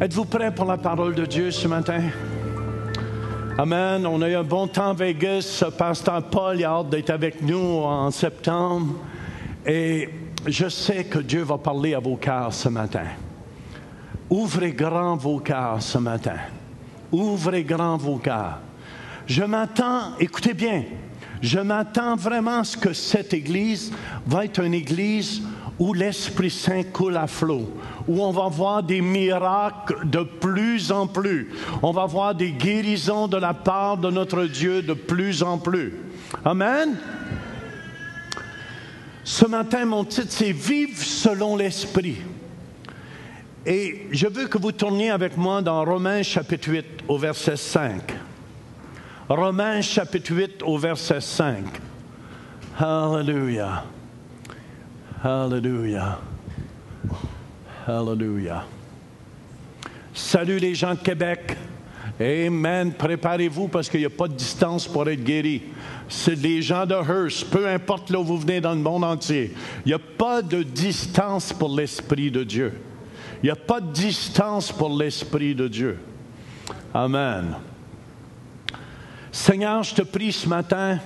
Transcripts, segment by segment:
Êtes-vous prêts pour la parole de Dieu ce matin? Amen. On a eu un bon temps à Vegas. Pasteur Paul il a hâte d'être avec nous en septembre. Et je sais que Dieu va parler à vos cœurs ce matin. Ouvrez grand vos cœurs ce matin. Ouvrez grand vos cœurs. Je m'attends, écoutez bien, je m'attends vraiment à ce que cette Église va être une Église où l'Esprit Saint coule à flot, où on va voir des miracles de plus en plus. On va voir des guérisons de la part de notre Dieu de plus en plus. Amen. Ce matin, mon titre, c'est « Vivre selon l'Esprit ». Et je veux que vous tourniez avec moi dans Romains chapitre 8 au verset 5. Romains chapitre 8 au verset 5. Alléluia. Alléluia. Alléluia. Salut les gens de Québec. Amen. Préparez-vous parce qu'il n'y a pas de distance pour être guéri. C'est les gens de Hearst, peu importe là où vous venez dans le monde entier. Il n'y a pas de distance pour l'Esprit de Dieu. Il n'y a pas de distance pour l'Esprit de Dieu. Amen. Seigneur, je te prie ce matin,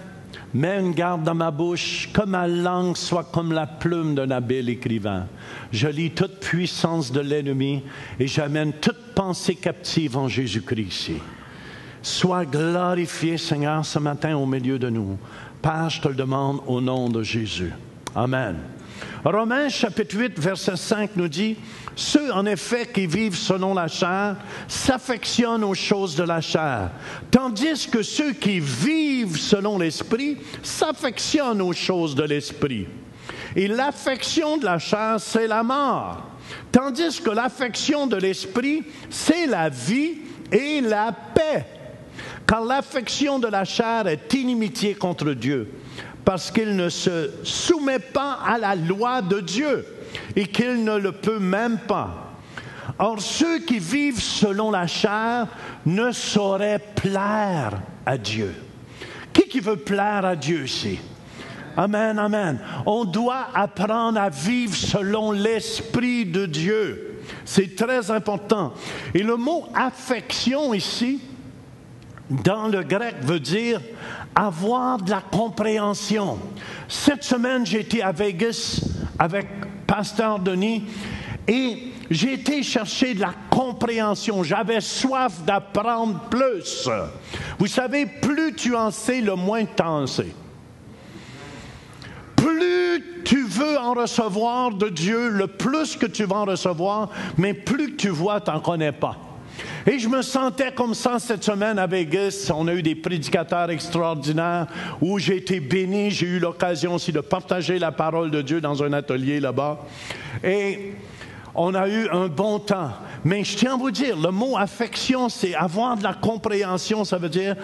mets une garde dans ma bouche, que ma langue soit comme la plume d'un habile écrivain. Je lis toute puissance de l'ennemi et j'amène toute pensée captive en Jésus-Christ ici. Sois glorifié, Seigneur, ce matin au milieu de nous. Père, je te le demande au nom de Jésus. Amen. Romains chapitre 8, verset 5 nous dit « Ceux, en effet, qui vivent selon la chair s'affectionnent aux choses de la chair, tandis que ceux qui vivent selon l'Esprit s'affectionnent aux choses de l'Esprit. Et l'affection de la chair, c'est la mort, tandis que l'affection de l'Esprit, c'est la vie et la paix. Car l'affection de la chair est inimitié contre Dieu, parce qu'il ne se soumet pas à la loi de Dieu et qu'il ne le peut même pas. Or, ceux qui vivent selon la chair ne sauraient plaire à Dieu. Qui veut plaire à Dieu ici? Amen, amen. On doit apprendre à vivre selon l'Esprit de Dieu. C'est très important. Et le mot affection ici, dans le grec, veut dire avoir de la compréhension. Cette semaine, j'ai été à Vegas avec Pasteur Denis et j'ai été chercher de la compréhension. J'avais soif d'apprendre plus. Vous savez, plus tu en sais, le moins tu en sais. Plus tu veux en recevoir de Dieu, le plus que tu vas en recevoir, mais plus que tu vois, tu n'en connais pas. Et je me sentais comme ça cette semaine à Vegas. On a eu des prédicateurs extraordinaires où j'ai été béni. J'ai eu l'occasion aussi de partager la parole de Dieu dans un atelier là-bas. Et on a eu un bon temps. Mais je tiens à vous dire, le mot affection, c'est avoir de la compréhension. Ça veut dire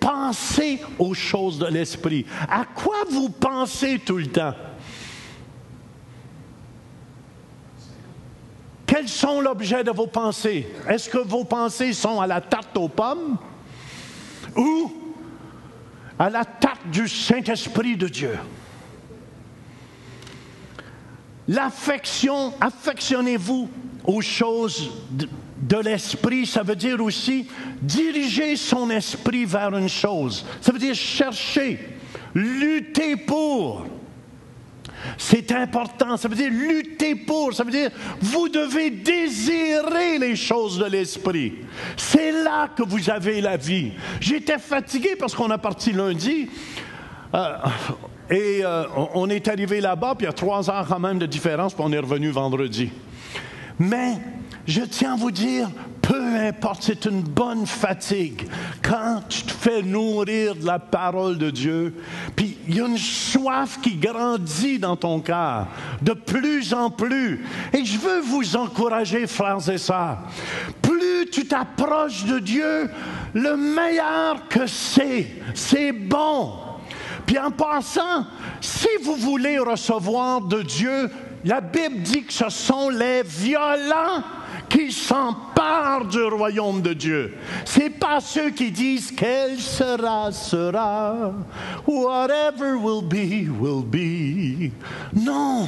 penser aux choses de l'esprit. À quoi vous pensez tout le temps? Quels sont l'objet de vos pensées? Est-ce que vos pensées sont à la tarte aux pommes ou à la tarte du Saint-Esprit de Dieu? L'affection, affectionnez-vous aux choses de l'esprit, ça veut dire aussi diriger son esprit vers une chose. Ça veut dire chercher, lutter pour. C'est important, ça veut dire lutter pour, ça veut dire vous devez désirer les choses de l'esprit. C'est là que vous avez la vie. J'étais fatigué parce qu'on a parti lundi et on est arrivé là-bas, puis il y a 3 heures quand même de différence, puis on est revenu vendredi. Mais je tiens à vous dire, peu importe, c'est une bonne fatigue quand tu te fais nourrir de la parole de Dieu, puis il y a une soif qui grandit dans ton cœur de plus en plus. Et je veux vous encourager, frères et sœurs, plus tu t'approches de Dieu, le meilleur que c'est bon. Puis en passant, si vous voulez recevoir de Dieu, la Bible dit que ce sont les violents qui s'emparent du royaume de Dieu. C'est pas ceux qui disent qu'elle sera, sera. Whatever will be, will be. Non.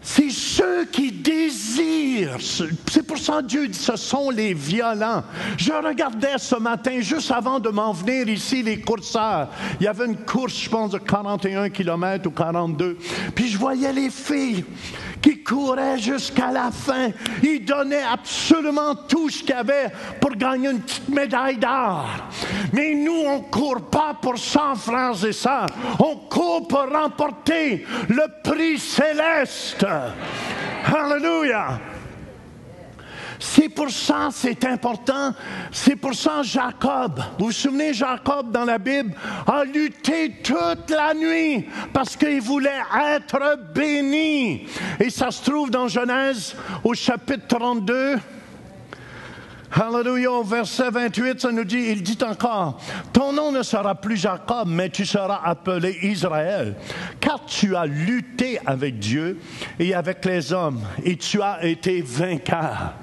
C'est ceux qui désirent pire. C'est pour ça que Dieu dit, ce sont les violents. Je regardais ce matin, juste avant de m'en venir ici, les courseurs. Il y avait une course, je pense, de 41 km ou 42. Puis je voyais les filles qui couraient jusqu'à la fin. Ils donnaient absolument tout ce qu'il y avait pour gagner une petite médaille d'or. Mais nous, on ne court pas pour ça, frères et sœurs. On court pour remporter le prix céleste. Alléluia! C'est pour ça, c'est important. C'est pour ça, Jacob, vous vous souvenez, Jacob dans la Bible a lutté toute la nuit parce qu'il voulait être béni. Et ça se trouve dans Genèse au chapitre 32. Alléluia, au verset 28, ça nous dit, il dit encore, « Ton nom ne sera plus Jacob, mais tu seras appelé Israël, car tu as lutté avec Dieu et avec les hommes, et tu as été vainqueur. »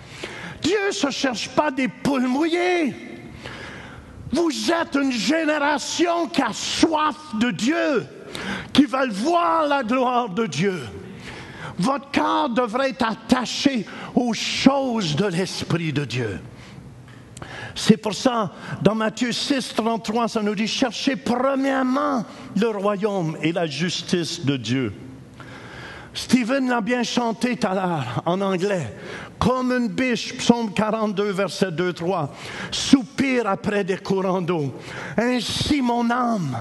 Dieu ne se cherche pas des poules mouillées. Vous êtes une génération qui a soif de Dieu, qui veulent voir la gloire de Dieu. Votre cœur devrait être attaché aux choses de l'Esprit de Dieu. C'est pour ça, dans Matthieu 6, 33, ça nous dit, cherchez premièrement le royaume et la justice de Dieu. Stephen l'a bien chanté tout à l'heure en anglais. Comme une biche, psaume 42, verset 2, 3, soupire après des courants d'eau. Ainsi mon âme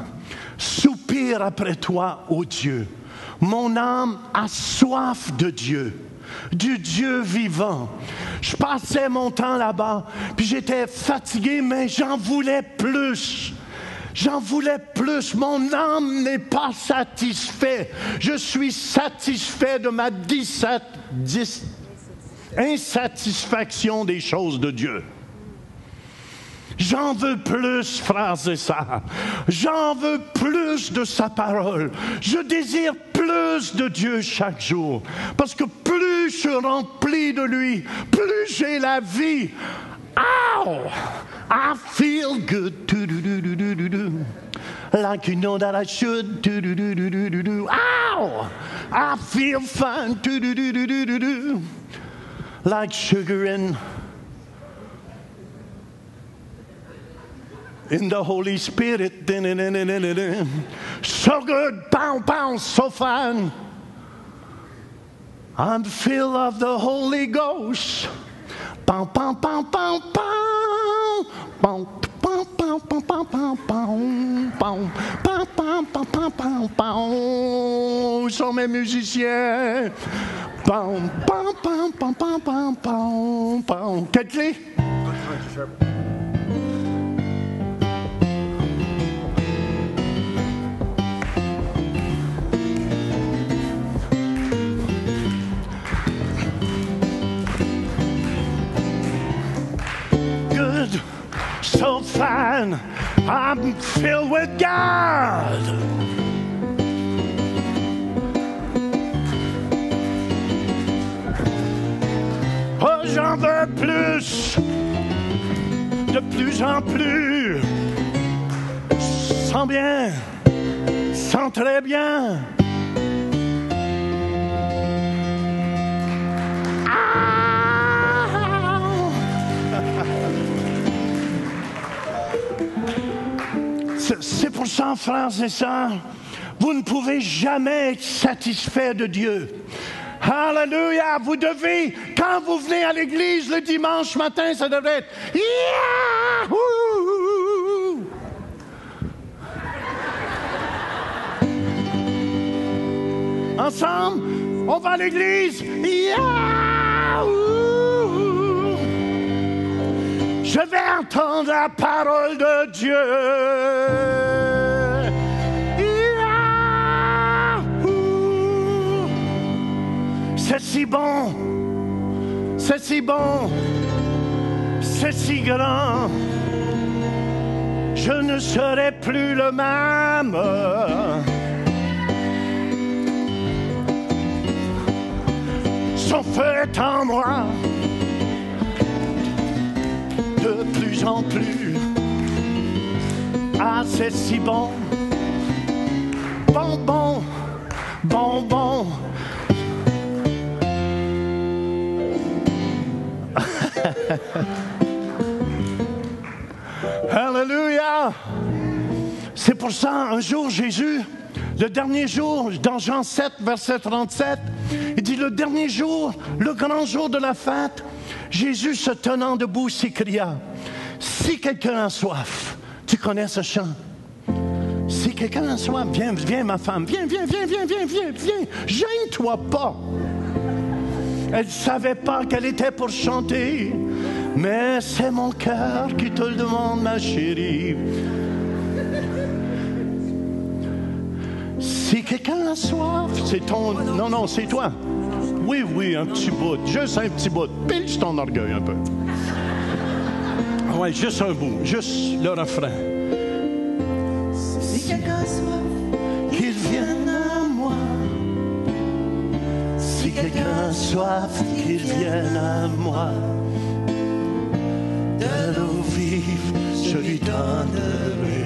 soupire après toi, ô Dieu. Mon âme a soif de Dieu, du Dieu vivant. Je passais mon temps là-bas, puis j'étais fatigué, mais j'en voulais plus. J'en voulais plus. Mon âme n'est pas satisfaite. Je suis satisfait de ma insatisfaction des choses de Dieu. J'en veux plus, frères et sœurs. J'en veux plus de sa parole. Je désire plus de Dieu chaque jour. Parce que plus je suis rempli de lui, plus j'ai la vie. Ow! I feel good. Like you know that I should. Ow! I feel fine. Like sugar in the Holy Spirit. So good. Pow, pow, so fine. I'm filled of the Holy Ghost. Pow, pow, pow, pow, pow. Pow, pow, pow, pow, pow, pow, pow. Pow, pow, pow, pow, pow, pow, pow. Où sont mes musiciens? Pow, pow, pow, pow, pow, pow, pow, pow. Quelle clé? Good, so fine, I'm filled with God. Oh, j'en veux plus, de plus en plus. Sens bien, sens très bien. C'est pour ça, frères et sœurs, vous ne pouvez jamais être satisfait de Dieu. Alléluia! Vous devez, quand vous venez à l'église le dimanche matin, ça devrait être Yahoo! Ensemble, on va à l'église. Yahoo! Je vais entendre la parole de Dieu. Yahoo! C'est si bon, c'est si bon, c'est si grand. Je ne serai plus le même. Son feu est en moi. De plus en plus, ah c'est si bon, bon, bon, bon, bon. Alléluia! C'est pour ça, un jour, Jésus, le dernier jour, dans Jean 7, verset 37, il dit, le dernier jour, le grand jour de la fête, Jésus se tenant debout s'écria, si quelqu'un a soif, tu connais ce chant? Si quelqu'un a soif, viens ma femme, viens, gêne-toi pas. Elle ne savait pas qu'elle était pour chanter, mais c'est mon cœur qui te le demande, ma chérie. Si quelqu'un a soif, c'est ton... Non, c'est toi. Oui, un petit bout, juste un petit bout. Pile ton orgueil un peu. Oui, juste un bout, juste le refrain. Si quelqu'un a soif, qu'il vienne à moi. Si quelqu'un a soif, qu'il vienne à moi. De l'eau vive, je lui donnerai.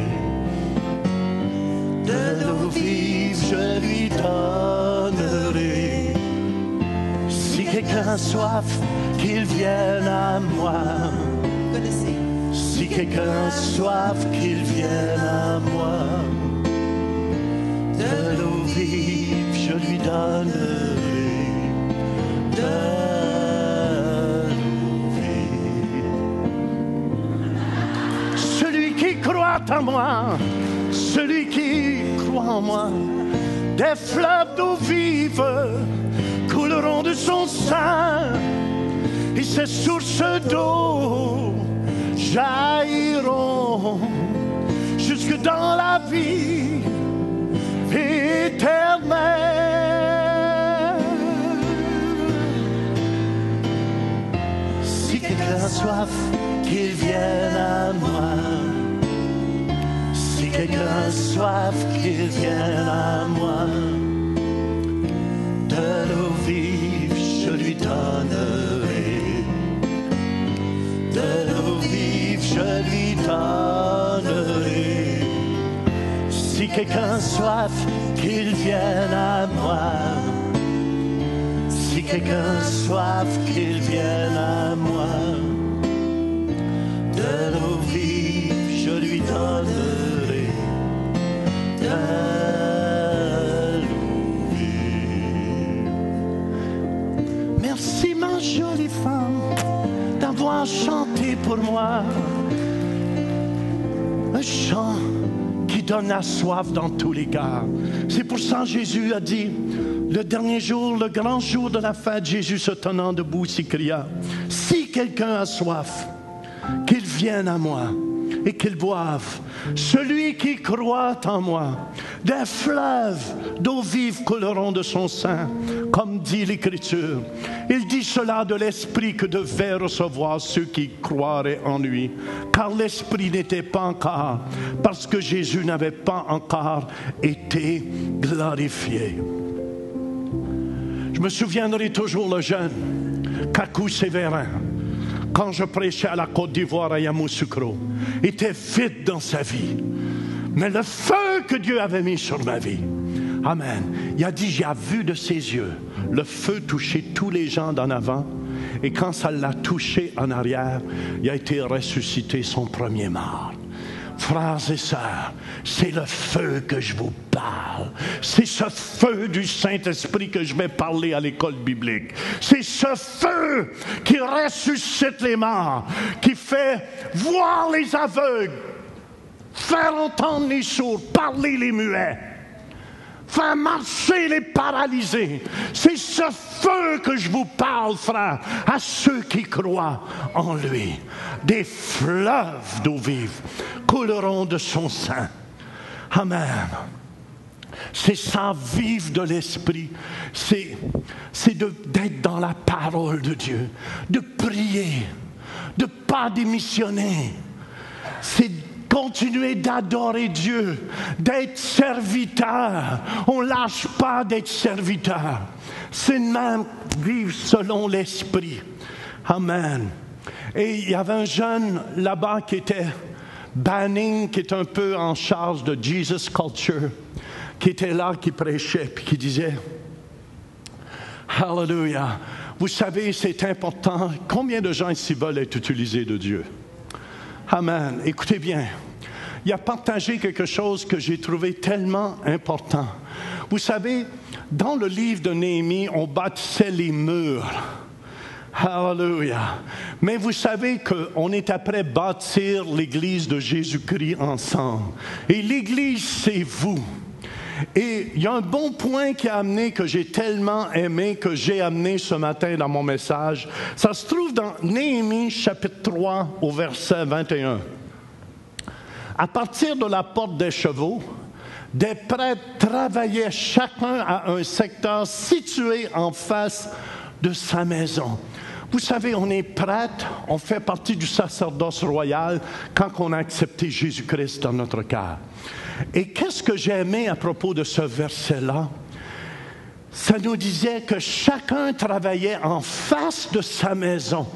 De l'eau vive, je lui donnerai. Si quelqu'un a soif, qu'il vienne à moi. Si quelqu'un a soif, qu'il vienne à moi. De l'eau vive, je lui donnerai. De l'eau vive. Celui qui croit en moi, celui qui croit en moi, des fleuves d'eau vive couleront de son sein, et ces sources d'eau jailliront jusque dans la vie éternelle. Si quelqu'un a soif, qu'il vienne à moi. Si quelqu'un a soif, qu'il vienne à moi. De l'eau vive, je lui donnerai. De l'eau vive, je lui donnerai. Si quelqu'un a soif, qu'il vienne à moi. Si quelqu'un a soif, qu'il vienne à moi. De l'eau vive, je lui donnerai. De l'eau vive. Merci ma jolie femme d'avoir chanté pour moi un chant qui donne la soif dans tous les cas. C'est pour ça que Jésus a dit, le dernier jour, le grand jour de la fête, Jésus se tenant debout s'écria, si quelqu'un a soif, qu'il vienne à moi et qu'il boive. Celui qui croit en moi, des fleuves d'eau vive couleront de son sein, comme dit l'Écriture. Il dit cela de l'Esprit que devaient recevoir ceux qui croiraient en lui, car l'Esprit n'était pas encore, parce que Jésus n'avait pas encore été glorifié. Je me souviendrai toujours le jeune Kakou Sévérin, quand je prêchais à la Côte d'Ivoire à Yamoussoukro, était vide dans sa vie. Mais le feu que Dieu avait mis sur ma vie, amen, il a dit, j'ai vu de ses yeux le feu toucher tous les gens d'en avant, et quand ça l'a touché en arrière, il a été ressuscité son premier mort. Frères et sœurs, c'est le feu que je vous parle. C'est ce feu du Saint-Esprit que je vais parler à l'école biblique. C'est ce feu qui ressuscite les morts, qui fait voir les aveugles, faire entendre les sourds, parler les muets, faire marcher les paralysés. C'est ce feu que je vous parle, frères, à ceux qui croient en lui. Des fleuves d'eau vive couleront de son sein. Amen. C'est ça, vivre de l'Esprit. C'est d'être dans la parole de Dieu, de prier, de ne pas démissionner. C'est continuer d'adorer Dieu, d'être serviteur. On ne lâche pas d'être serviteur. C'est même vivre selon l'Esprit. Amen. Et il y avait un jeune là-bas qui était Banning, qui est un peu en charge de Jesus Culture, qui était là, qui prêchait, puis qui disait, Hallelujah, Vous savez, c'est important. Combien de gens ici veulent être utilisés de Dieu? Amen. Écoutez bien. Il a partagé quelque chose que j'ai trouvé tellement important. Vous savez, dans le livre de Néhémie, on bâtissait les murs. Alléluia. Mais vous savez qu'on est après bâtir l'Église de Jésus-Christ ensemble. Et l'Église, c'est vous. Et il y a un bon point qui a amené, que j'ai tellement aimé, que j'ai amené ce matin dans mon message. Ça se trouve dans Néhémie, chapitre 3, au verset 21. À partir de la porte des chevaux, des prêtres travaillaient chacun à un secteur situé en face de sa maison. Vous savez, on est prêtre, on fait partie du sacerdoce royal quand on a accepté Jésus-Christ dans notre cœur. Et qu'est-ce que j'ai aimé à propos de ce verset-là? Ça nous disait que chacun travaillait en face de sa maison.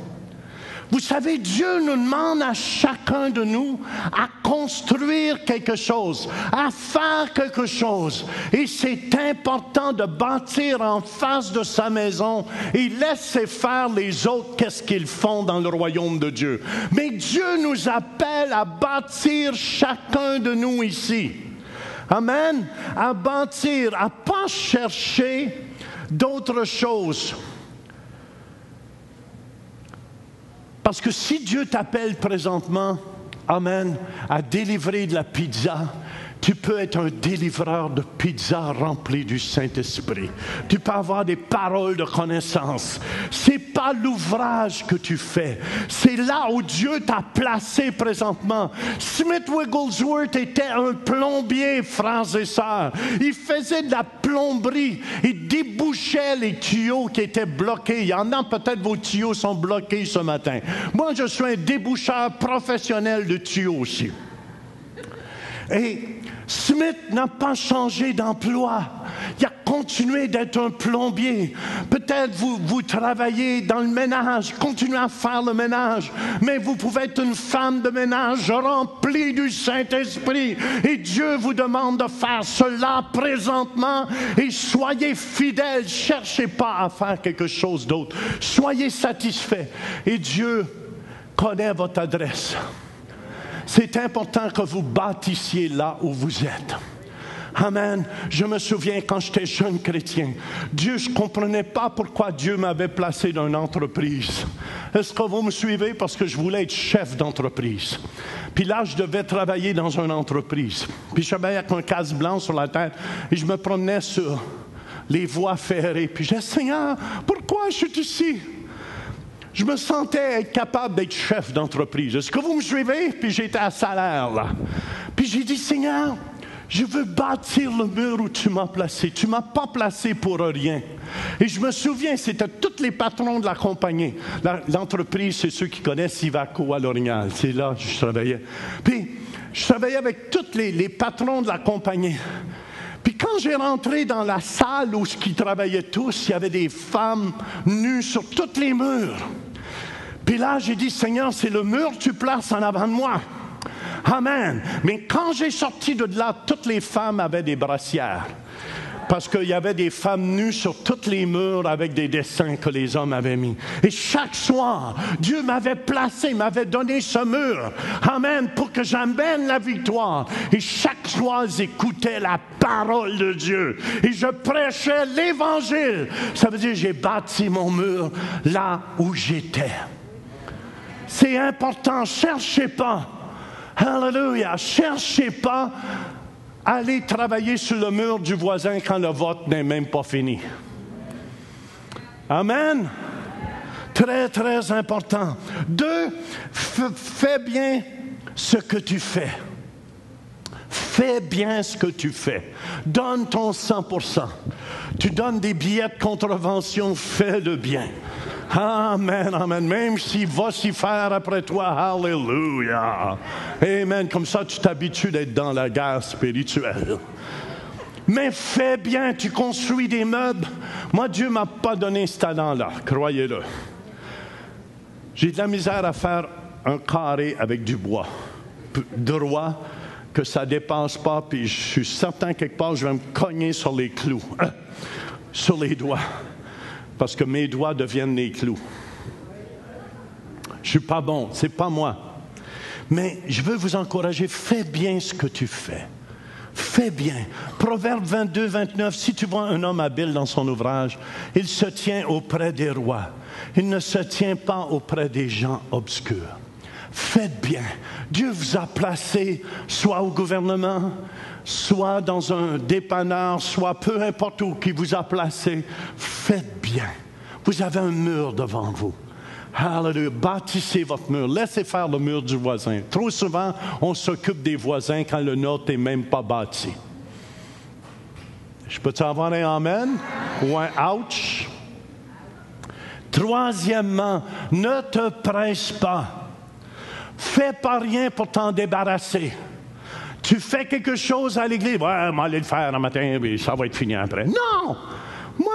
Vous savez, Dieu nous demande à chacun de nous à construire quelque chose, à faire quelque chose. Et c'est important de bâtir en face de sa maison et laisser faire les autres qu'est-ce qu'ils font dans le royaume de Dieu. Mais Dieu nous appelle à bâtir chacun de nous ici. Amen. À bâtir, à ne pas chercher d'autres choses. Parce que si Dieu t'appelle présentement, amen, à délivrer de la pizza, tu peux être un délivreur de pizza rempli du Saint-Esprit. Tu peux avoir des paroles de connaissance. C'est pas l'ouvrage que tu fais. C'est là où Dieu t'a placé présentement. Smith Wigglesworth était un plombier, frères et sœurs. Il faisait de la plomberie. Il débouchait les tuyaux qui étaient bloqués. Il y en a peut-être, vos tuyaux sont bloqués ce matin. Moi, je suis un déboucheur professionnel de tuyaux aussi. Et Smith n'a pas changé d'emploi. Il a continué d'être un plombier. Peut-être vous travaillez dans le ménage, continuez à faire le ménage, mais vous pouvez être une femme de ménage remplie du Saint-Esprit. Et Dieu vous demande de faire cela présentement. Et soyez fidèles. Cherchez pas à faire quelque chose d'autre. Soyez satisfaits. Et Dieu connaît votre adresse. C'est important que vous bâtissiez là où vous êtes. Amen. Je me souviens quand j'étais jeune chrétien, je ne comprenais pas pourquoi Dieu m'avait placé dans une entreprise. Est-ce que vous me suivez? Parce que je voulais être chef d'entreprise. Puis là, je devais travailler dans une entreprise. Puis j'avais avec un casque blanc sur la tête et je me promenais sur les voies ferrées. Puis je disais, Seigneur, pourquoi je suis ici? Je me sentais être capable d'être chef d'entreprise. Est-ce que vous me suivez? Puis j'étais à salaire, là. Puis j'ai dit, Seigneur, je veux bâtir le mur où tu m'as placé. Tu ne m'as pas placé pour rien. Et je me souviens, c'était tous les patrons de la compagnie. L'entreprise, c'est ceux qui connaissent Ivaco à L'Orignal. C'est là que je travaillais. Puis, je travaillais avec tous les patrons de la compagnie. Puis quand j'ai rentré dans la salle où ils travaillaient tous, il y avait des femmes nues sur tous les murs. Puis là, j'ai dit, Seigneur, c'est le mur que tu places en avant de moi. Amen. Mais quand j'ai sorti de là, toutes les femmes avaient des brassières. Parce qu'il y avait des femmes nues sur tous les murs avec des dessins que les hommes avaient mis. Et chaque soir, Dieu m'avait placé, m'avait donné ce mur. Amen. Pour que j'amène la victoire. Et chaque soir, j'écoutais la parole de Dieu. Et je prêchais l'Évangile. Ça veut dire que j'ai bâti mon mur là où j'étais. C'est important. Cherchez pas. Alléluia. Cherchez pas. Allez travailler sur le mur du voisin quand le vote n'est même pas fini. Amen. Très, très important. 2, fais bien ce que tu fais. Fais bien ce que tu fais. Donne ton 100%. Tu donnes des billets de contravention, fais-le bien. Amen, amen. Même s'il va s'y faire après toi, alléluia. Amen. Comme ça, tu t'habitues d'être dans la guerre spirituelle. Mais fais bien, tu construis des meubles. Moi, Dieu ne m'a pas donné ce talent-là, croyez-le. J'ai de la misère à faire un carré avec du bois droit, que ça ne dépasse pas, puis je suis certain quelque part, je vais me cogner sur les clous, sur les doigts. parce que mes doigts deviennent les clous. Je ne suis pas bon, ce n'est pas moi. Mais je veux vous encourager, fais bien ce que tu fais. Fais bien. Proverbe 22, 29, si tu vois un homme habile dans son ouvrage, il se tient auprès des rois. Il ne se tient pas auprès des gens obscurs. Faites bien. Dieu vous a placé soit au gouvernement, soit dans un dépanneur, soit peu importe où qui vous a placé. Faites bien. Vous avez un mur devant vous. Hallelujah. Bâtissez votre mur. Laissez faire le mur du voisin. Trop souvent, on s'occupe des voisins quand le nôtre n'est même pas bâti. Je peux-tu avoir un amen ou un ouch? Troisièmement, ne te presse pas. Fais pas rien pour t'en débarrasser. Tu fais quelque chose à l'église. Ouais, je vais aller le faire un matin, puis ça va être fini après. Non! Moi,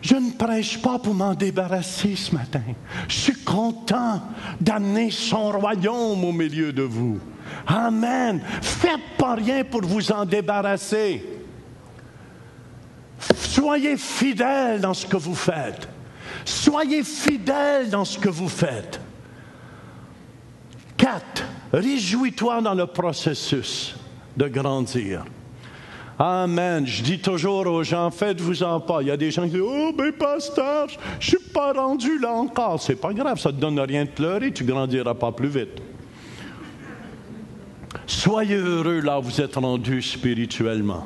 je ne prêche pas pour m'en débarrasser ce matin. Je suis content d'amener son royaume au milieu de vous. Amen. Faites pas rien pour vous en débarrasser. Soyez fidèles dans ce que vous faites. Soyez fidèles dans ce que vous faites. 4. Réjouis-toi dans le processus de grandir. Amen. Je dis toujours aux gens, faites-vous-en pas. Il y a des gens qui disent, oh, ben pasteur, je ne suis pas rendu là encore. C'est pas grave, ça ne te donne rien de pleurer, tu ne grandiras pas plus vite. Soyez heureux là où vous êtes rendu spirituellement.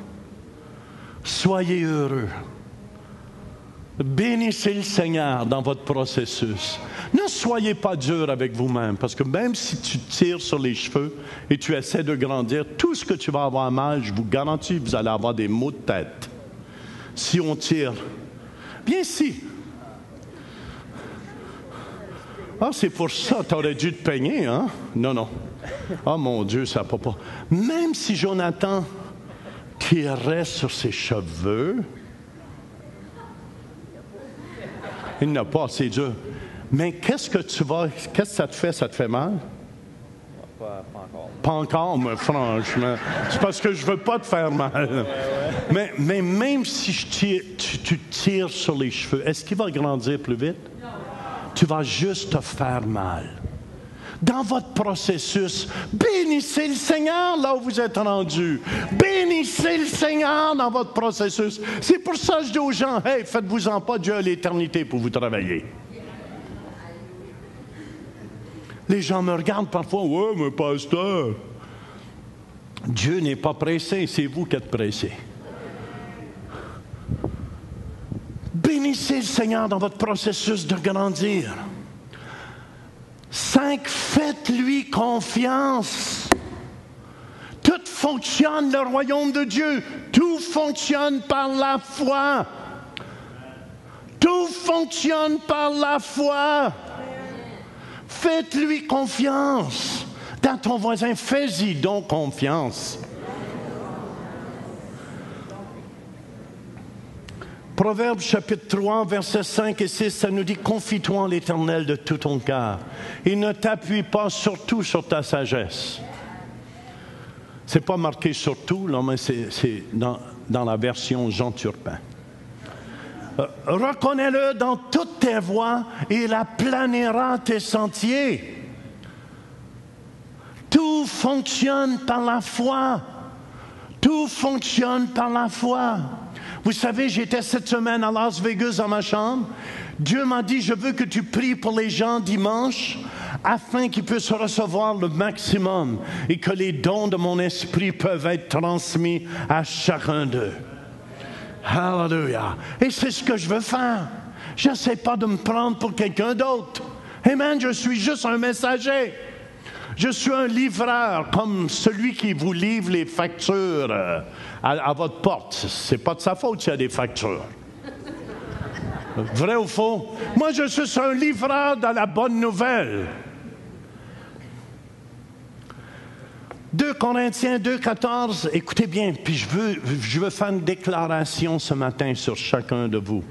Soyez heureux. Bénissez le Seigneur dans votre processus. Ne soyez pas dur avec vous-même, parce que même si tu tires sur les cheveux et tu essaies de grandir, tout ce que tu vas avoir mal, je vous garantis, vous allez avoir des maux de tête. Si on tire, bien si. Ah, c'est pour ça, tu aurais dû te peigner, hein? Non. Ah, mon Dieu, ça ne va pas. Même si Jonathan tirait sur ses cheveux, il n'a pas assez dur. Mais qu'est-ce que ça te fait? Ça te fait mal? Pas encore, mais franchement. C'est parce que je ne veux pas te faire mal. Mais même si tu tires sur les cheveux, est-ce qu'il va grandir plus vite? Non. Tu vas juste te faire mal. Dans votre processus, bénissez le Seigneur là où vous êtes rendu. Bénissez le Seigneur dans votre processus. C'est pour ça que je dis aux gens, hey, faites-vous-en pas, Dieu a l'éternité pour vous travailler. Les gens me regardent parfois, ouais, mais pasteur, Dieu n'est pas pressé, c'est vous qui êtes pressé. Bénissez le Seigneur dans votre processus de grandir. 5, faites-lui confiance. Tout fonctionne, le royaume de Dieu. Tout fonctionne par la foi. Tout fonctionne par la foi. Faites-lui confiance. Dans ton voisin, fais-y donc confiance. Proverbe chapitre 3, versets 5 et 6, ça nous dit « Confie-toi en l'Éternel de tout ton cœur et ne t'appuie pas surtout sur ta sagesse. » C'est pas marqué surtout, là, mais c'est dans la version Jean Turpin. Reconnais-le dans toutes tes voies et il aplanira tes sentiers. Tout fonctionne par la foi. Tout fonctionne par la foi. Vous savez, j'étais cette semaine à Las Vegas dans ma chambre. Dieu m'a dit, je veux que tu pries pour les gens dimanche afin qu'ils puissent recevoir le maximum et que les dons de mon esprit peuvent être transmis à chacun d'eux. Hallelujah. Et c'est ce que je veux faire. Je n'essaie pas de me prendre pour quelqu'un d'autre. Amen, je suis juste un messager. Je suis un livreur, comme celui qui vous livre les factures à votre porte. Ce n'est pas de sa faute s'il y a des factures. Vrai ou faux? Moi, je suis un livreur de la bonne nouvelle. 2 Corinthiens 2,14, écoutez bien, puis je veux faire une déclaration ce matin sur chacun de vous.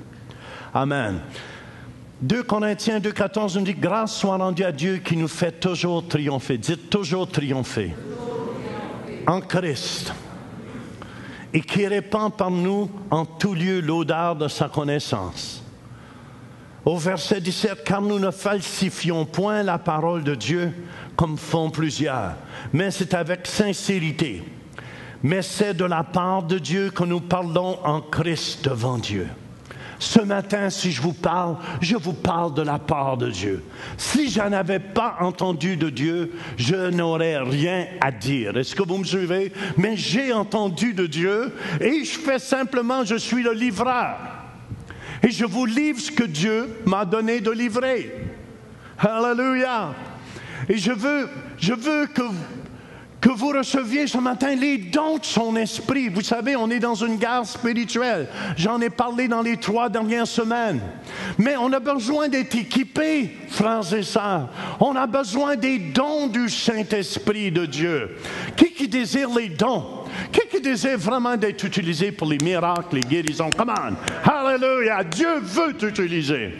Amen. 2 Corinthiens 2,14 nous dit « Grâce soit rendue à Dieu qui nous fait toujours triompher. » Dites « toujours triompher. » En Christ. Et qui répand par nous en tout lieu l'odeur de sa connaissance. Au verset 17, « Car nous ne falsifions point la parole de Dieu comme font plusieurs, mais c'est avec sincérité. Mais c'est de la part de Dieu que nous parlons en Christ devant Dieu. » Ce matin, si je vous parle de la part de Dieu. Si je n'avais pas entendu de Dieu, je n'aurais rien à dire. Est-ce que vous me suivez? Mais j'ai entendu de Dieu et je fais simplement, je suis le livreur. Et je vous livre ce que Dieu m'a donné de livrer. Alléluia! Et je veux que vous receviez ce matin les dons de son esprit. Vous savez, on est dans une guerre spirituelle. J'en ai parlé dans les 3 dernières semaines. Mais on a besoin d'être équipés, frères et sœurs. On a besoin des dons du Saint-Esprit de Dieu. Qui désire les dons? Qui désire vraiment d'être utilisé pour les miracles, les guérisons? Come on! Hallelujah! Dieu veut t'utiliser.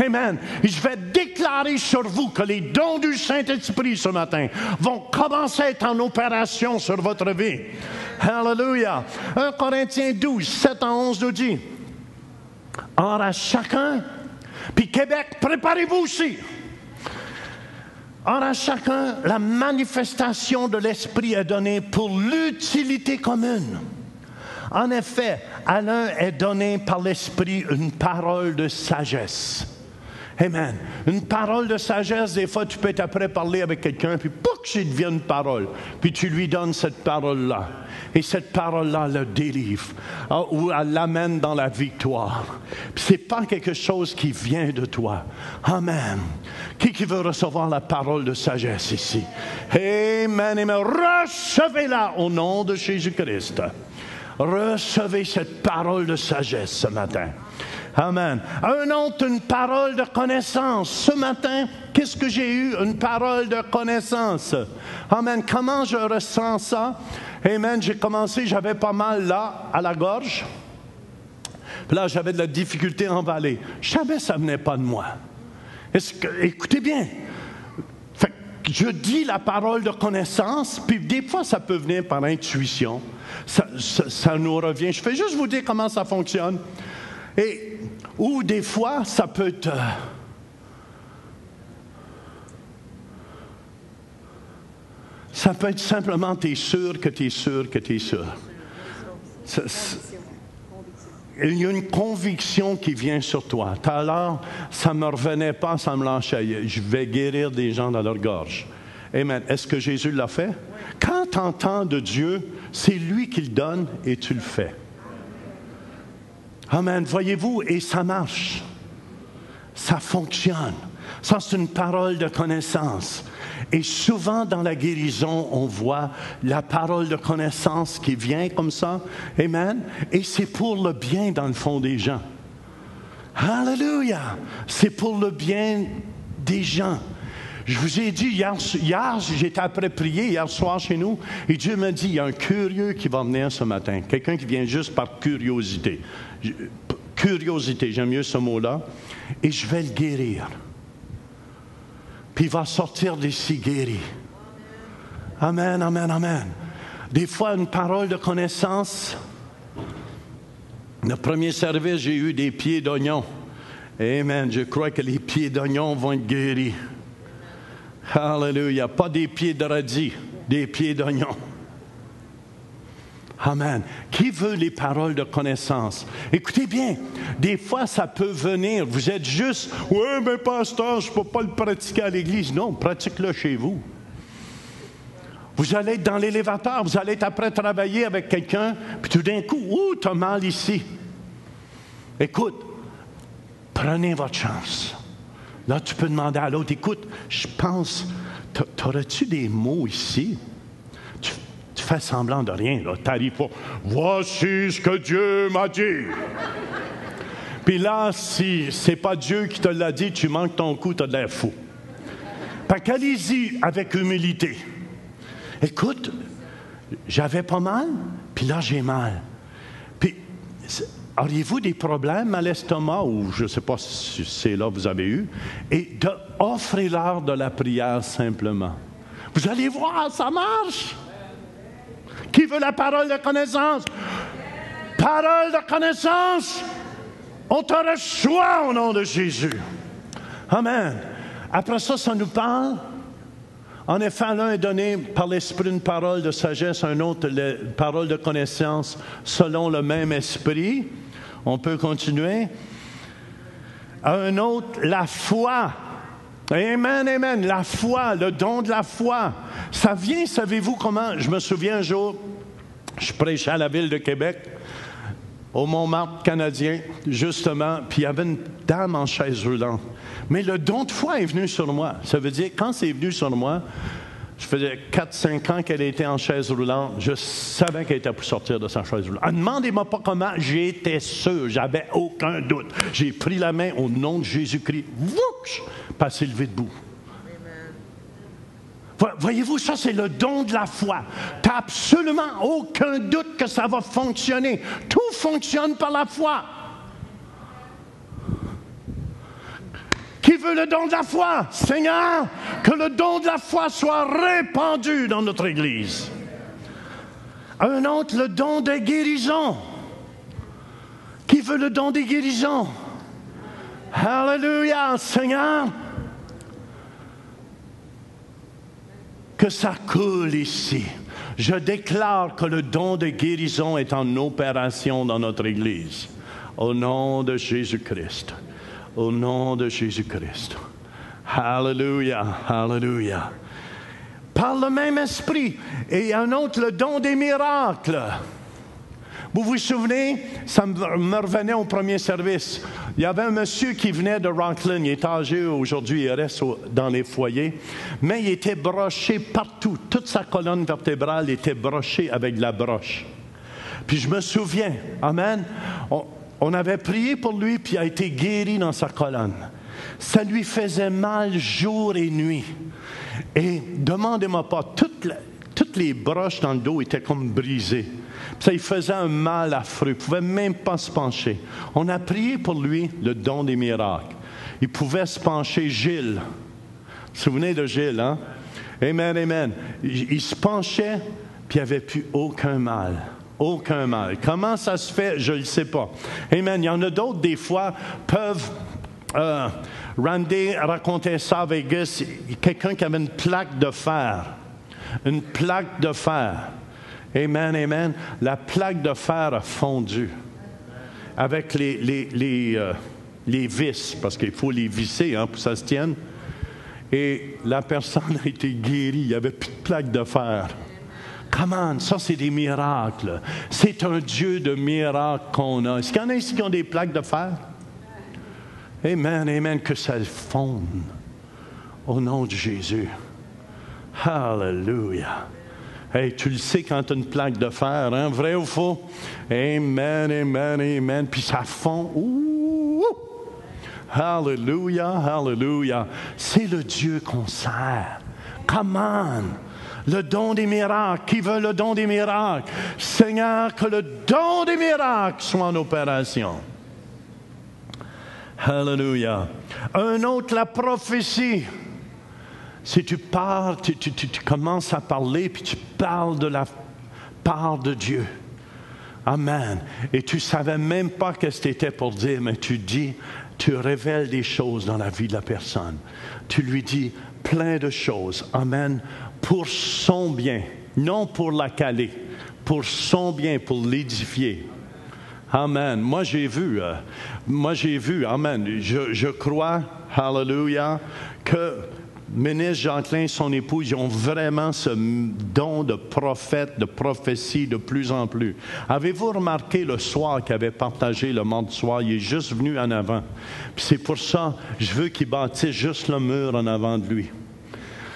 Amen. Et je vais déclarer sur vous que les dons du Saint-Esprit ce matin vont commencer à être en opération sur votre vie. Hallelujah. 1 Corinthiens 12, 7 à 11 nous dit, « Or à chacun, puis Québec, préparez-vous aussi. Or à chacun, la manifestation de l'Esprit est donnée pour l'utilité commune. En effet, à l'un est donnée par l'Esprit une parole de sagesse. » Amen. Une parole de sagesse, des fois, tu peux être après parler avec quelqu'un, puis pouc, il devient une parole. Puis tu lui donnes cette parole-là. Et cette parole-là le délivre. Ou elle l'amène dans la victoire. Puis c'est pas quelque chose qui vient de toi. Amen. Qui veut recevoir la parole de sagesse ici? Amen. Amen. Recevez-la au nom de Jésus-Christ. Recevez cette parole de sagesse ce matin. Amen. Un autre, une parole de connaissance. Ce matin, qu'est-ce que j'ai eu? Une parole de connaissance. Amen. Comment je ressens ça? Amen. J'ai commencé, j'avais pas mal là, à la gorge. Puis là, j'avais de la difficulté à emballer. Je savais que ça venait pas de moi. Écoutez bien. Je dis la parole de connaissance, puis des fois, ça peut venir par intuition. Ça nous revient. Je fais juste vous dire comment ça fonctionne. Ou des fois, ça peut être... ça peut être simplement, tu es sûr que tu es sûr que tu es sûr. Il y a une conviction qui vient sur toi. Tout à l'heure, ça ne me revenait pas, ça me lâchait. Je vais guérir des gens dans leur gorge. Amen. Est-ce que Jésus l'a fait? Quand tu entends de Dieu, c'est lui qui le donne et tu le fais. Amen. Voyez-vous, et ça marche. Ça fonctionne. Ça, c'est une parole de connaissance. Et souvent, dans la guérison, on voit la parole de connaissance qui vient comme ça. Amen. Et c'est pour le bien, dans le fond, des gens. Alléluia. C'est pour le bien des gens. Je vous ai dit, hier j'étais après prier, hier soir chez nous, et Dieu m'a dit, il y a un curieux qui va venir ce matin. Quelqu'un qui vient juste par curiosité. Curiosité, j'aime mieux ce mot-là. Et je vais le guérir. Puis il va sortir d'ici guéri. Amen, amen, amen. Des fois, une parole de connaissance. Le premier service, j'ai eu des pieds d'oignon. Amen. Je crois que les pieds d'oignon vont être guéris. Alléluia. Pas des pieds de radis, des pieds d'oignon. Amen. Qui veut les paroles de connaissance? Écoutez bien, des fois ça peut venir. Vous êtes juste, oui, mais pasteur, je ne peux pas le pratiquer à l'église. Non, pratique-le chez vous. Vous allez être dans l'élévateur, vous allez être après travailler avec quelqu'un, puis tout d'un coup, tu as mal ici. Écoute, prenez votre chance. Là, tu peux demander à l'autre, écoute, je pense, t'aurais-tu des mots ici? Tu fais semblant de rien, là. Tu n'arrives pas. Voici ce que Dieu m'a dit. Puis là, si c'est pas Dieu qui te l'a dit, tu manques ton coup, tu as de l'air fou. Fait qu'allez-y avec humilité. Écoute, j'avais pas mal, puis là, j'ai mal. Puis, auriez-vous des problèmes à l'estomac, ou je ne sais pas si c'est là que vous avez eu, et offrez-leur de la prière simplement. Vous allez voir, ça marche. Qui veut la parole de connaissance? Parole de connaissance! On te reçoit au nom de Jésus. Amen. Après ça, ça nous parle. En effet, l'un est donné par l'Esprit une parole de sagesse, un autre parole de connaissance selon le même Esprit. On peut continuer. À un autre, la foi. Amen, amen. La foi, le don de la foi. Ça vient, savez-vous comment? Je me souviens un jour, je prêchais à la ville de Québec, au Montmartre canadien, justement, puis il y avait une dame en chaise roulante. Mais le don de foi est venu sur moi. Ça veut dire, quand c'est venu sur moi, je faisais 4-5 ans qu'elle était en chaise roulante. Je savais qu'elle était pour sortir de sa chaise roulante. Demandez-moi pas comment, j'étais sûr, j'avais aucun doute. J'ai pris la main au nom de Jésus-Christ, puis elle s'est levée debout. Voyez-vous, ça c'est le don de la foi. Tu n'as absolument aucun doute que ça va fonctionner. Tout fonctionne par la foi. Qui veut le don de la foi? Seigneur, que le don de la foi soit répandu dans notre Église. Un autre, le don des guérisons. Qui veut le don des guérisons? Alléluia, Seigneur. Que ça coule ici. Je déclare que le don de guérison est en opération dans notre Église. Au nom de Jésus-Christ. Au nom de Jésus-Christ. Alléluia, alléluia. Par le même esprit. Et un autre, le don des miracles. Vous vous souvenez, ça me revenait au premier service. Il y avait un monsieur qui venait de Rockland. Il est âgé aujourd'hui, il reste dans les foyers. Mais il était broché partout. Toute sa colonne vertébrale était brochée avec de la broche. Puis je me souviens, amen, on avait prié pour lui, puis il a été guéri dans sa colonne. Ça lui faisait mal jour et nuit. Et demandez-moi pas, toutes les broches dans le dos étaient comme brisées. Ça lui faisait un mal affreux. Il ne pouvait même pas se pencher. On a prié pour lui le don des miracles. Il pouvait se pencher. Gilles. Vous vous souvenez de Gilles, hein? Amen, amen. Il se penchait, puis il n'y avait plus aucun mal. Aucun mal. Comment ça se fait? Je ne le sais pas. Amen. Il y en a d'autres, des fois, peuvent... Randy racontait ça à Vegas. Quelqu'un qui avait une plaque de fer. Une plaque de fer. Amen, amen. La plaque de fer a fondu avec les vis, parce qu'il faut les visser pour que ça se tienne. Et la personne a été guérie. Il n'y avait plus de plaque de fer. Come on, ça c'est des miracles. C'est un Dieu de miracles qu'on a. Est-ce qu'il y en a ici qui ont des plaques de fer? Amen, amen, que ça fonde au nom de Jésus. Hallelujah. Hey, tu le sais quand tu as une plaque de fer, hein? Vrai ou faux? Amen, amen, amen. Puis ça fond. Ouh! Hallelujah, hallelujah. C'est le Dieu qu'on sert. Come on. Le don des miracles. Qui veut le don des miracles? Seigneur, que le don des miracles soit en opération. Hallelujah. Un autre, la prophétie. Si tu parles, tu commences à parler, puis tu parles de la part de Dieu. Amen. Et tu ne savais même pas ce que c'était pour dire, mais tu dis, tu révèles des choses dans la vie de la personne. Tu lui dis plein de choses. Amen. Pour son bien, non pour la caler, pour son bien, pour l'édifier. Amen. Moi j'ai vu, amen, je crois, hallelujah, que ministre Jacqueline et son épouse, ils ont vraiment ce don de prophète, de prophétie de plus en plus. Avez-vous remarqué le soir qu'il avait partagé le mardi soir? Il est juste venu en avant. Puis c'est pour ça, je veux qu'il bâtisse juste le mur en avant de lui.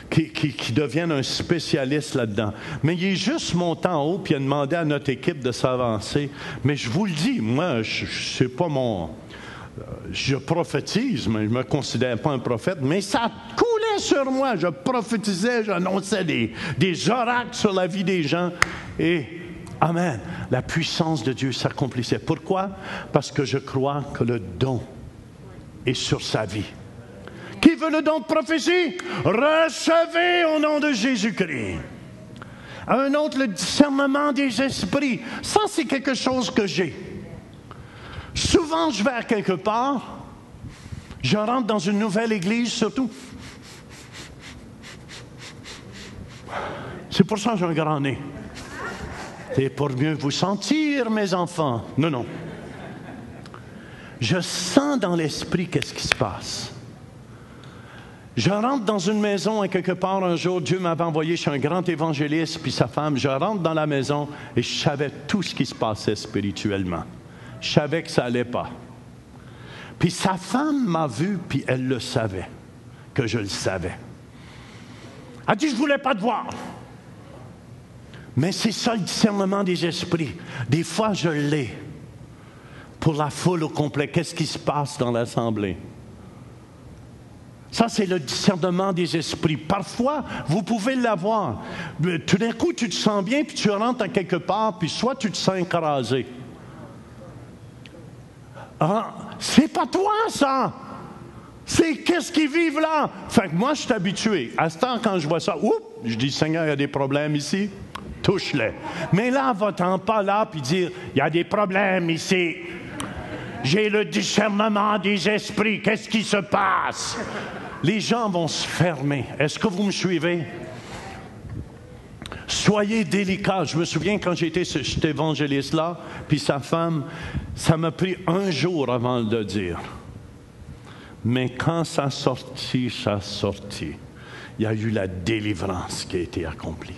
Qui devienne un spécialiste là-dedans. Mais il est juste monté en haut puis il a demandé à notre équipe de s'avancer. Mais je vous le dis, moi, c'est pas mon... Je prophétise, mais je ne me considère pas un prophète, mais ça coulait sur moi. Je prophétisais, j'annonçais des oracles sur la vie des gens. Et, amen, la puissance de Dieu s'accomplissait. Pourquoi? Parce que je crois que le don est sur sa vie. Qui veut le don de prophétie? Recevez au nom de Jésus-Christ. Un autre, le discernement des esprits. Ça, c'est quelque chose que j'ai. Souvent, souvent je vais à quelque part, je rentre dans une nouvelle église surtout. C'est pour ça que j'ai un grand nez. C'est pour mieux vous sentir, mes enfants. Non, non. Je sens dans l'esprit qu'est-ce qui se passe. Je rentre dans une maison à quelque part un jour, Dieu m'avait envoyé chez un grand évangéliste puis sa femme. Je rentre dans la maison et je savais tout ce qui se passait spirituellement. Je savais que ça n'allait pas. Puis sa femme m'a vu puis elle le savait, que je le savais. Elle a dit, je ne voulais pas te voir. Mais c'est ça le discernement des esprits. Des fois, je l'ai. Pour la foule au complet, qu'est-ce qui se passe dans l'assemblée? Ça, c'est le discernement des esprits. Parfois, vous pouvez l'avoir. Tout d'un coup, tu te sens bien, puis tu rentres à quelque part, puis soit tu te sens écrasé. Ah, c'est pas toi, ça! C'est qu'est-ce qu'ils vivent là? Fait que moi, je suis habitué. À ce temps, quand je vois ça, je dis, Seigneur, il y a des problèmes ici. Touche-les. Mais là, va-t'en pas là, puis dire, il y a des problèmes ici. J'ai le discernement des esprits. Qu'est-ce qui se passe? Les gens vont se fermer. Est-ce que vous me suivez? Soyez délicats. Je me souviens quand j'étais cet évangéliste-là, puis sa femme, ça m'a pris un jour avant de le dire. Mais quand ça a sorti, il y a eu la délivrance qui a été accomplie.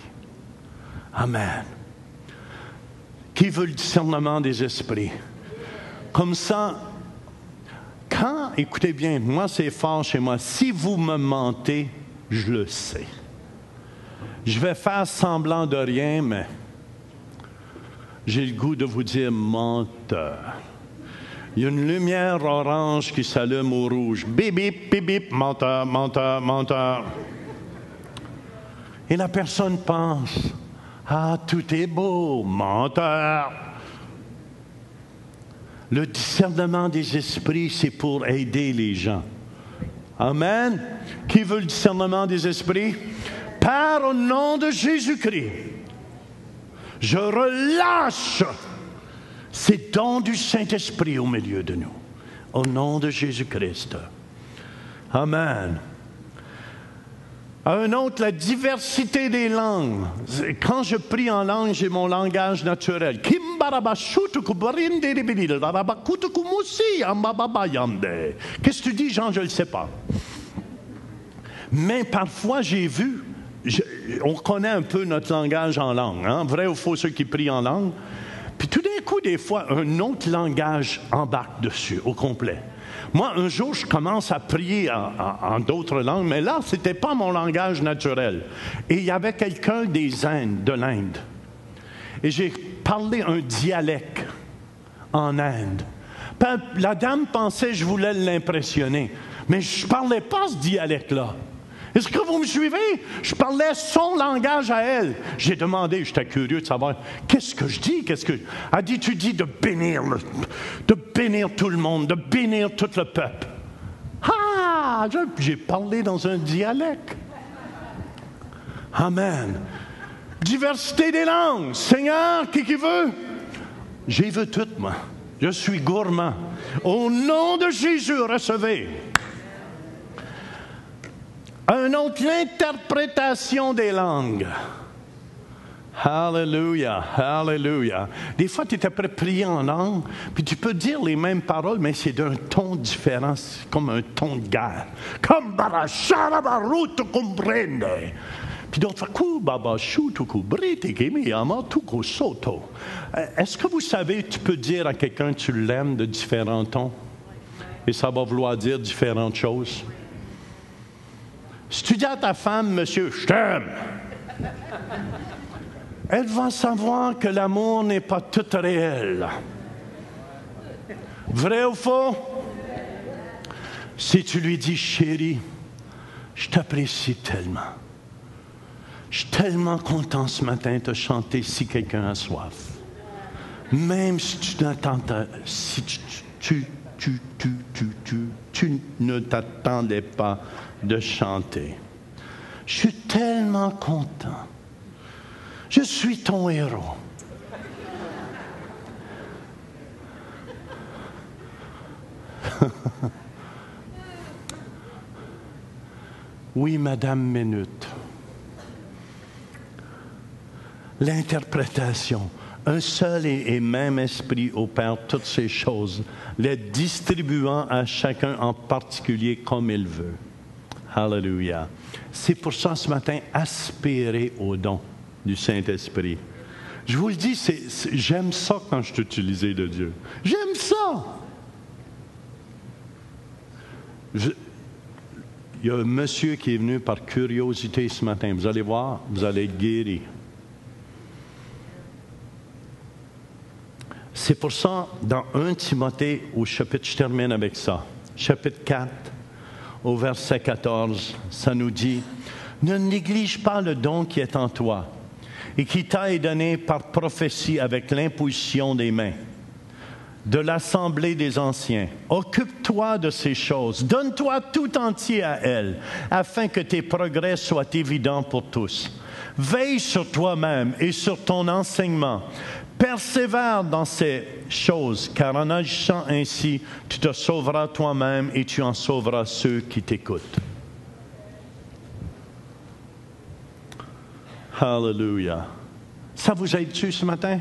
Amen. Qui veut le discernement des esprits? Comme ça, écoutez bien, moi c'est fort chez moi, si vous me mentez, je le sais. Je vais faire semblant de rien, mais j'ai le goût de vous dire menteur. Il y a une lumière orange qui s'allume au rouge. Bip, bip, bip, bip, menteur, menteur, menteur. Et la personne pense, ah, tout est beau, menteur. Le discernement des esprits, c'est pour aider les gens. Amen. Qui veut le discernement des esprits? Père, au nom de Jésus-Christ, je relâche ces dons du Saint-Esprit au milieu de nous. Au nom de Jésus-Christ. Amen. Un autre, la diversité des langues. Quand je prie en langue, j'ai mon langage naturel. Qu'est-ce que tu dis, Jean? Je ne le sais pas. Mais parfois, j'ai vu, on connaît un peu notre langage en langue. Hein? Vrai ou faux, ceux qui prient en langue. Puis tout d'un coup, des fois, un autre langage embarque dessus, au complet. Moi, un jour, je commence à prier en d'autres langues, mais là, ce n'était pas mon langage naturel. Et il y avait quelqu'un de l'Inde. Et j'ai parlé un dialecte en Inde. La dame pensait que je voulais l'impressionner, mais je ne parlais pas ce dialecte-là. Est-ce que vous me suivez? Je parlais son langage à elle. J'ai demandé, j'étais curieux de savoir, qu'est-ce que je dis? Elle a dit, tu dis de bénir tout le monde, de bénir tout le peuple. Ah! J'ai parlé dans un dialecte. Amen. Diversité des langues. Seigneur, qui veut? J'y veux toutes, moi. Je suis gourmand. Au nom de Jésus, recevez. Un autre, l'interprétation des langues. Alléluia, alléluia. Des fois, tu es prêt à prier en langue, puis tu peux dire les mêmes paroles, mais c'est d'un ton différent, c'est comme un ton de guerre. Comme baracharabaruto comprende. Puis d'autres fois, est-ce que vous savez, tu peux dire à quelqu'un que tu l'aimes de différents tons, et ça va vouloir dire différentes choses? Si tu dis à ta femme, monsieur, je t'aime, elle va savoir que l'amour n'est pas tout réel. Vrai ou faux? Si tu lui dis, chérie, je t'apprécie tellement. Je suis tellement content ce matin de te chanter si quelqu'un a soif. Même si tu n'attendais, si tu ne t'attendais pas de chanter. Je suis tellement content. Je suis ton héros. Oui, Madame Minute. L'interprétation. Un seul et même esprit opère toutes ces choses, les distribuant à chacun en particulier comme il veut. Alléluia. C'est pour ça, ce matin, aspirez au don du Saint-Esprit. Je vous le dis, j'aime ça quand je suis utilisé de Dieu. J'aime ça! Il y a un monsieur qui est venu par curiosité ce matin. Vous allez voir, vous allez être guéri. C'est pour ça, dans 1 Timothée, au chapitre, je termine avec ça, chapitre 4, au verset 14, ça nous dit, « Ne néglige pas le don qui est en toi et qui t'a été donné par prophétie avec l'imposition des mains de l'assemblée des anciens. Occupe-toi de ces choses, donne-toi tout entier à elles, afin que tes progrès soient évidents pour tous. Veille sur toi-même et sur ton enseignement. Persévère dans ces choses, car en agissant ainsi, tu te sauveras toi-même et tu en sauveras ceux qui t'écoutent. » Hallelujah. Ça vous aide-tu ce matin?